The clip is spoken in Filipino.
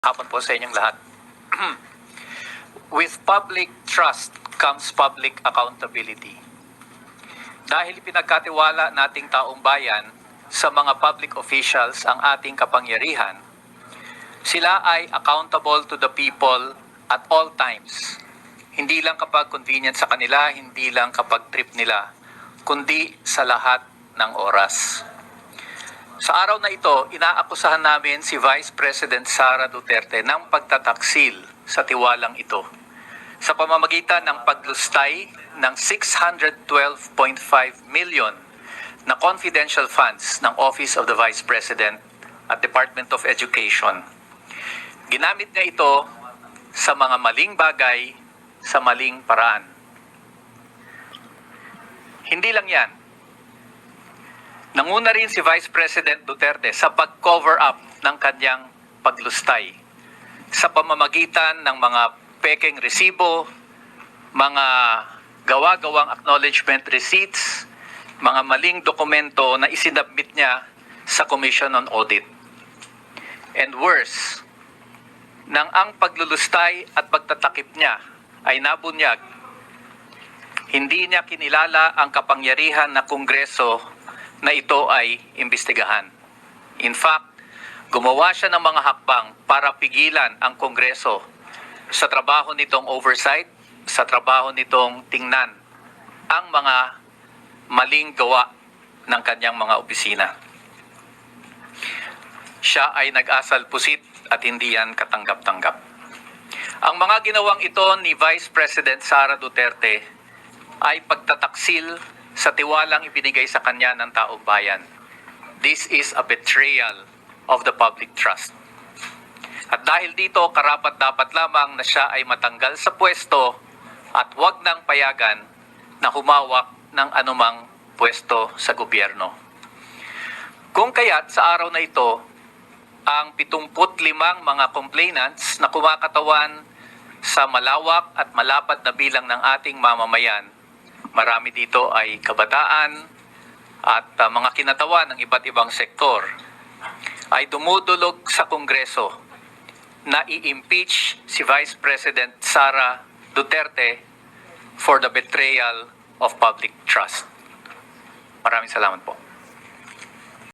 Hapon po sa inyong lahat. With public trust comes public accountability. Dahil pinagkatiwala nating taong bayan sa mga public officials ang ating kapangyarihan, sila ay accountable to the people at all times. Hindi lang kapag convenient sa kanila, hindi lang kapag trip nila, kundi sa lahat ng oras. Sa araw na ito, inaakusahan namin si Vice President Sara Duterte ng pagtataksil sa tiwalang ito sa pamamagitan ng paglustay ng 612.5 million na confidential funds ng Office of the Vice President at Department of Education. Ginamit niya ito sa mga maling bagay, sa maling paraan. Hindi lang yan. Nanguna rin si Vice President Duterte sa pag-cover up ng kanyang paglustay sa pamamagitan ng mga pekeng resibo, mga gawa-gawang acknowledgement receipts, mga maling dokumento na isinabmit niya sa Commission on Audit. And worse, nang ang paglulustay at pagtatakip niya ay nabunyag, hindi niya kinilala ang kapangyarihan na Kongreso na ito ay imbestigahan. In fact, gumawa siya ng mga hakbang para pigilan ang Kongreso sa trabaho nitong oversight, sa trabaho nitong tingnan ang mga maling gawa ng kanyang mga opisina. Siya ay nag-asal pusit at hindi yan katanggap-tanggap. Ang mga ginawang ito ni Vice President Sara Duterte ay pagtataksil sa tiwalang ibinigay sa kanya ng taong bayan. This is a betrayal of the public trust. At dahil dito, karapat-dapat lamang na siya ay matanggal sa pwesto at huwag nang payagan na humawak ng anumang pwesto sa gobyerno. Kung kaya't sa araw na ito, ang 75 mga complainants na kumakatawan sa malawak at malapad na bilang ng ating mamamayan, marami dito ay kabataan at mga kinatawan ng iba't ibang sektor, ay dumudulog sa Kongreso na i-impeach si Vice President Sara Duterte for the betrayal of public trust. Maraming salamat po.